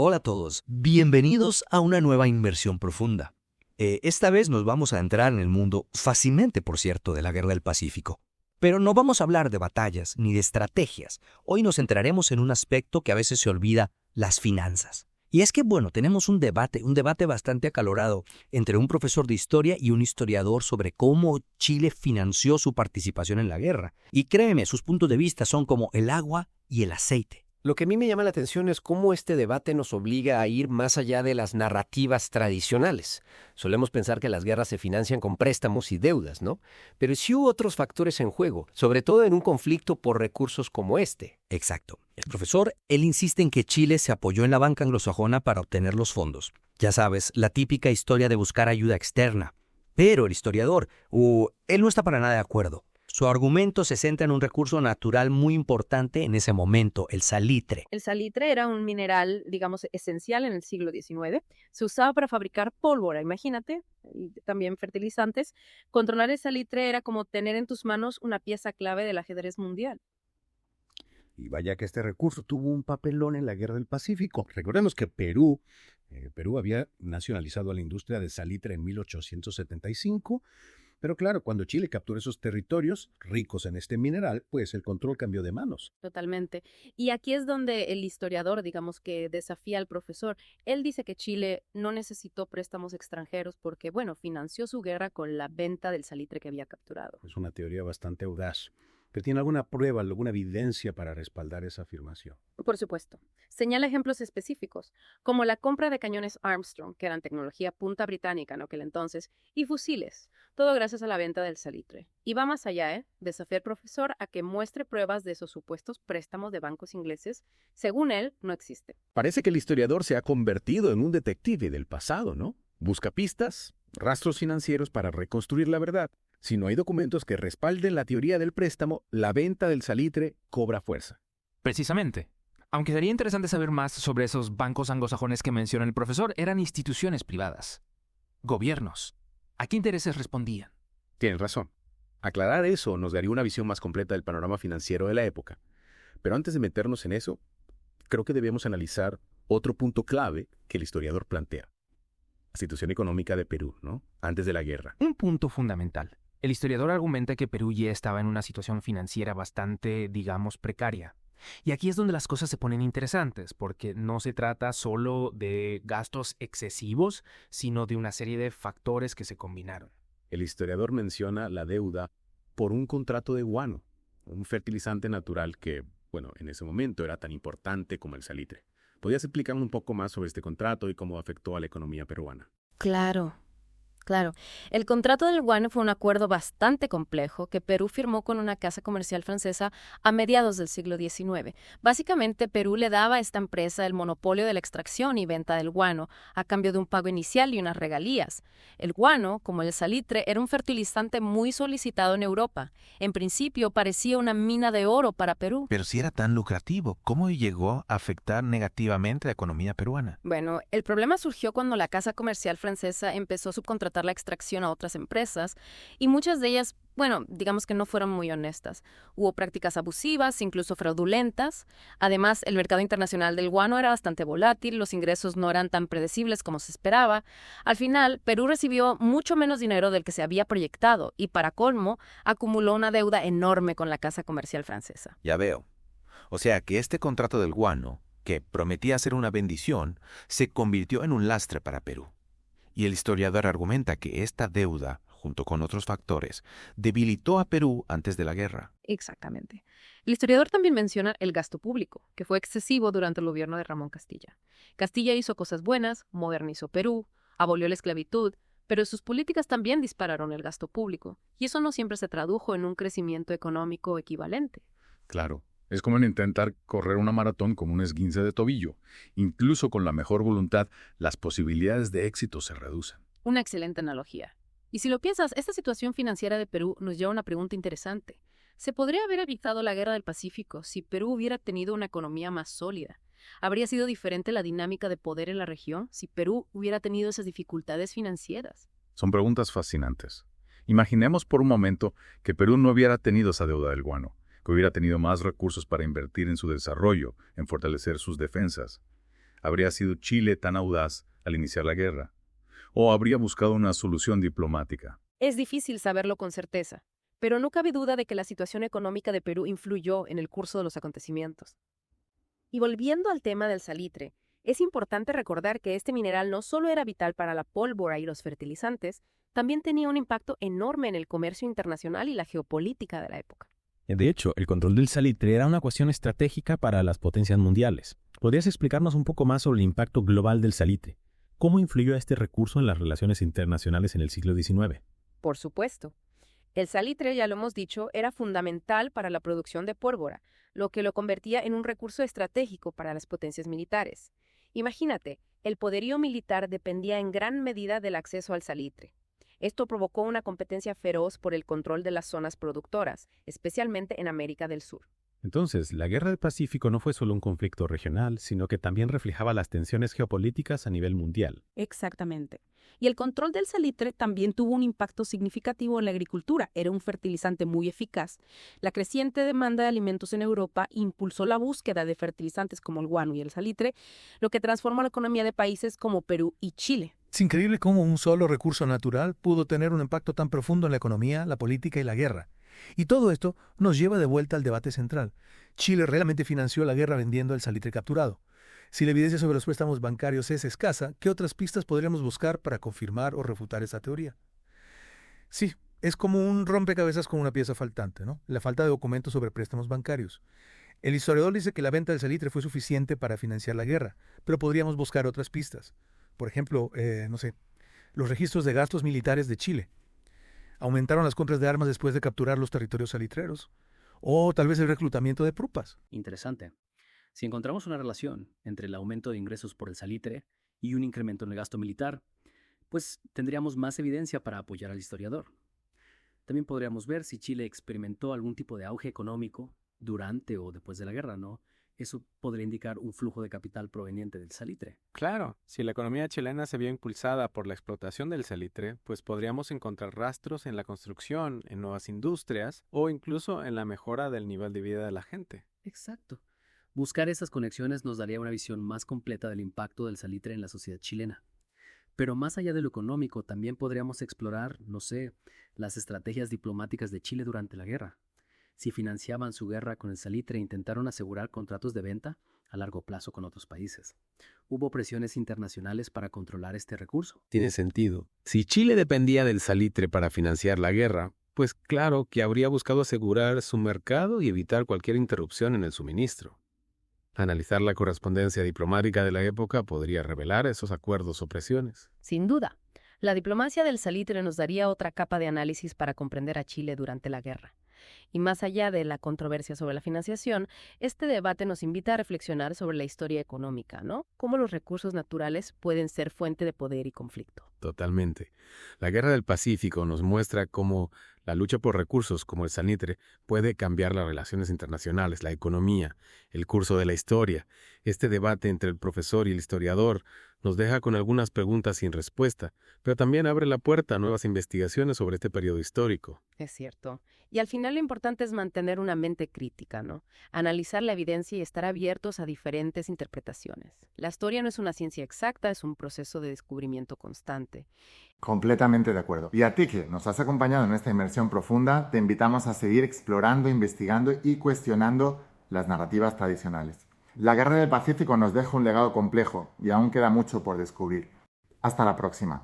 Hola a todos, bienvenidos a una nueva inmersión profunda. Esta vez nos vamos a entrar en el mundo, fácilmente por cierto, de la Guerra del Pacífico. Pero no vamos a hablar de batallas ni de estrategias. Hoy nos centraremos en un aspecto que a veces se olvida, las finanzas. Y es que, bueno, tenemos un debate bastante acalorado entre un profesor de historia y un historiador sobre cómo Chile financió su participación en la guerra. Y créeme, sus puntos de vista son como el agua y el aceite. Lo que a mí me llama la atención es cómo este debate nos obliga a ir más allá de las narrativas tradicionales. Solemos pensar que las guerras se financian con préstamos y deudas, ¿no? Pero sí hubo otros factores en juego, sobre todo en un conflicto por recursos como este. Exacto. El profesor, él insiste en que Chile se apoyó en la banca anglosajona para obtener los fondos. Ya sabes, la típica historia de buscar ayuda externa. Pero el historiador, él no está para nada de acuerdo. Su argumento se centra en un recurso natural muy importante en ese momento, el salitre. El salitre era un mineral, digamos, esencial en el siglo XIX. Se usaba para fabricar pólvora, imagínate, y también fertilizantes. Controlar el salitre era como tener en tus manos una pieza clave del ajedrez mundial. Y vaya que este recurso tuvo un papelón en la Guerra del Pacífico. Recordemos que Perú había nacionalizado la industria de salitre en 1875, pero claro, cuando Chile capturó esos territorios ricos en este mineral, pues el control cambió de manos. Totalmente. Y aquí es donde el historiador, digamos, que desafía al profesor. Él dice que Chile no necesitó préstamos extranjeros porque, bueno, financió su guerra con la venta del salitre que había capturado. Es una teoría bastante audaz. ¿Pero tiene alguna prueba, alguna evidencia para respaldar esa afirmación? Por supuesto. Señala ejemplos específicos, como la compra de cañones Armstrong, que eran tecnología punta británica en aquel entonces, y fusiles, todo gracias a la venta del salitre. Y va más allá, desafía al profesor a que muestre pruebas de esos supuestos préstamos de bancos ingleses. Según él, no existe. Parece que el historiador se ha convertido en un detective del pasado, ¿no? Busca pistas, rastros financieros para reconstruir la verdad. Si no hay documentos que respalden la teoría del préstamo, la venta del salitre cobra fuerza. Precisamente. Aunque sería interesante saber más sobre esos bancos anglosajones que menciona el profesor, eran instituciones privadas. Gobiernos. ¿A qué intereses respondían? Tienes razón. Aclarar eso nos daría una visión más completa del panorama financiero de la época. Pero antes de meternos en eso, creo que debemos analizar otro punto clave que el historiador plantea. La situación económica de Perú, ¿no? Antes de la guerra. Un punto fundamental. El historiador argumenta que Perú ya estaba en una situación financiera bastante, digamos, precaria. Y aquí es donde las cosas se ponen interesantes, porque no se trata solo de gastos excesivos, sino de una serie de factores que se combinaron. El historiador menciona la deuda por un contrato de guano, un fertilizante natural que, bueno, en ese momento era tan importante como el salitre. ¿Podrías explicarme un poco más sobre este contrato y cómo afectó a la economía peruana? Claro. El contrato del guano fue un acuerdo bastante complejo que Perú firmó con una casa comercial francesa a mediados del siglo XIX. Básicamente, Perú le daba a esta empresa el monopolio de la extracción y venta del guano, a cambio de un pago inicial y unas regalías. El guano, como el salitre, era un fertilizante muy solicitado en Europa. En principio, parecía una mina de oro para Perú. Pero si era tan lucrativo, ¿cómo llegó a afectar negativamente la economía peruana? Bueno, el problema surgió cuando la casa comercial francesa empezó a subcontratar la extracción a otras empresas y muchas de ellas, bueno, digamos que no fueron muy honestas. Hubo prácticas abusivas, incluso fraudulentas. Además, el mercado internacional del guano era bastante volátil, los ingresos no eran tan predecibles como se esperaba. Al final, Perú recibió mucho menos dinero del que se había proyectado y, para colmo, acumuló una deuda enorme con la casa comercial francesa. Ya veo. O sea que este contrato del guano, que prometía ser una bendición, se convirtió en un lastre para Perú. Y el historiador argumenta que esta deuda, junto con otros factores, debilitó a Perú antes de la guerra. Exactamente. El historiador también menciona el gasto público, que fue excesivo durante el gobierno de Ramón Castilla. Castilla hizo cosas buenas, modernizó Perú, abolió la esclavitud, pero sus políticas también dispararon el gasto público, y eso no siempre se tradujo en un crecimiento económico equivalente. Claro, es como en intentar correr una maratón con un esguince de tobillo. Incluso con la mejor voluntad, las posibilidades de éxito se reducen. Una excelente analogía. Y si lo piensas, esta situación financiera de Perú nos lleva a una pregunta interesante. ¿Se podría haber evitado la Guerra del Pacífico si Perú hubiera tenido una economía más sólida? ¿Habría sido diferente la dinámica de poder en la región si Perú hubiera tenido esas dificultades financieras? Son preguntas fascinantes. Imaginemos por un momento que Perú no hubiera tenido esa deuda del guano, que hubiera tenido más recursos para invertir en su desarrollo, en fortalecer sus defensas. ¿Habría sido Chile tan audaz al iniciar la guerra? ¿O habría buscado una solución diplomática? Es difícil saberlo con certeza, pero no cabe duda de que la situación económica de Perú influyó en el curso de los acontecimientos. Y volviendo al tema del salitre, es importante recordar que este mineral no solo era vital para la pólvora y los fertilizantes, también tenía un impacto enorme en el comercio internacional y la geopolítica de la época. De hecho, el control del salitre era una cuestión estratégica para las potencias mundiales. ¿Podrías explicarnos un poco más sobre el impacto global del salitre? ¿Cómo influyó este recurso en las relaciones internacionales en el siglo XIX? Por supuesto. El salitre, ya lo hemos dicho, era fundamental para la producción de pólvora, lo que lo convertía en un recurso estratégico para las potencias militares. Imagínate, el poderío militar dependía en gran medida del acceso al salitre. Esto provocó una competencia feroz por el control de las zonas productoras, especialmente en América del Sur. Entonces, la Guerra del Pacífico no fue solo un conflicto regional, sino que también reflejaba las tensiones geopolíticas a nivel mundial. Exactamente. Y el control del salitre también tuvo un impacto significativo en la agricultura. Era un fertilizante muy eficaz. La creciente demanda de alimentos en Europa impulsó la búsqueda de fertilizantes como el guano y el salitre, lo que transformó la economía de países como Perú y Chile. Es increíble cómo un solo recurso natural pudo tener un impacto tan profundo en la economía, la política y la guerra. Y todo esto nos lleva de vuelta al debate central. Chile realmente financió la guerra vendiendo el salitre capturado. Si la evidencia sobre los préstamos bancarios es escasa, ¿qué otras pistas podríamos buscar para confirmar o refutar esa teoría? Sí, es como un rompecabezas con una pieza faltante, ¿no? La falta de documentos sobre préstamos bancarios. El historiador dice que la venta del salitre fue suficiente para financiar la guerra, pero podríamos buscar otras pistas. Por ejemplo, los registros de gastos militares de Chile. Aumentaron las compras de armas después de capturar los territorios salitreros. O tal vez el reclutamiento de prupas. Interesante. Si encontramos una relación entre el aumento de ingresos por el salitre y un incremento en el gasto militar, pues tendríamos más evidencia para apoyar al historiador. También podríamos ver si Chile experimentó algún tipo de auge económico durante o después de la guerra, ¿no? Eso podría indicar un flujo de capital proveniente del salitre. Claro, si la economía chilena se vio impulsada por la explotación del salitre, pues podríamos encontrar rastros en la construcción, en nuevas industrias o incluso en la mejora del nivel de vida de la gente. Exacto. Buscar esas conexiones nos daría una visión más completa del impacto del salitre en la sociedad chilena. Pero más allá de lo económico, también podríamos explorar, las estrategias diplomáticas de Chile durante la guerra. Si financiaban su guerra con el salitre e intentaron asegurar contratos de venta a largo plazo con otros países. Hubo presiones internacionales para controlar este recurso. Tiene sentido. Si Chile dependía del salitre para financiar la guerra, pues claro que habría buscado asegurar su mercado y evitar cualquier interrupción en el suministro. Analizar la correspondencia diplomática de la época podría revelar esos acuerdos o presiones. Sin duda, la diplomacia del salitre nos daría otra capa de análisis para comprender a Chile durante la guerra. Y más allá de la controversia sobre la financiación, este debate nos invita a reflexionar sobre la historia económica, ¿no? Cómo los recursos naturales pueden ser fuente de poder y conflicto. Totalmente. La Guerra del Pacífico nos muestra cómo la lucha por recursos como el salitre puede cambiar las relaciones internacionales, la economía, el curso de la historia. Este debate entre el profesor y el historiador nos deja con algunas preguntas sin respuesta, pero también abre la puerta a nuevas investigaciones sobre este periodo histórico. Es cierto. Y al final lo importante es mantener una mente crítica, ¿no? Analizar la evidencia y estar abiertos a diferentes interpretaciones. La historia no es una ciencia exacta, es un proceso de descubrimiento constante. Completamente de acuerdo. Y a ti que nos has acompañado en esta inmersión profunda, te invitamos a seguir explorando, investigando y cuestionando las narrativas tradicionales. La Guerra del Pacífico nos deja un legado complejo y aún queda mucho por descubrir. Hasta la próxima.